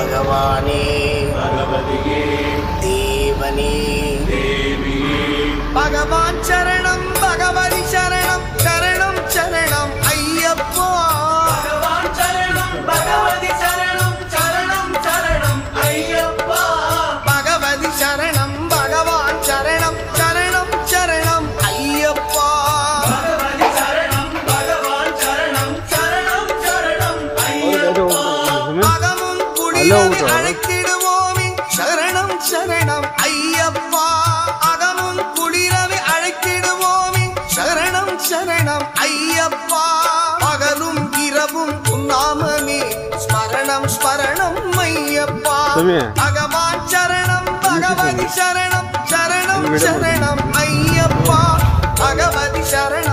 பகவானே பகவதியே தேவனே தேவியே பகவான் சரணம் பகவதி சரணம் சரணம் சரணம் ஐயப்பா பகவான் சரணம் பகவதி சரணம் சரணம் சரணம் ஐயப்பா பகவதி சரணம் பகவான் சரணம் சரணம் சரணம் ஐயப்பா பகவதி சரணம் பகவான் சரணம் சரணம் சரணம் ஐயப்பா அகமும் குடியவை அழைத்திடுவோமே சரணம் சரணம் ஐயப்பா அகமும் குளிரவை அழைத்திடுவோமே சரணம் சரணம் ஐயப்பா பகலும் இரவும் உன்னாமமே ஸ்மரணம் ஸ்மரணம் ஐயப்பா பகவான் சரணம் பகவதி சரணம் சரணம் சரணம் ஐயப்பா பகவதி சரணம்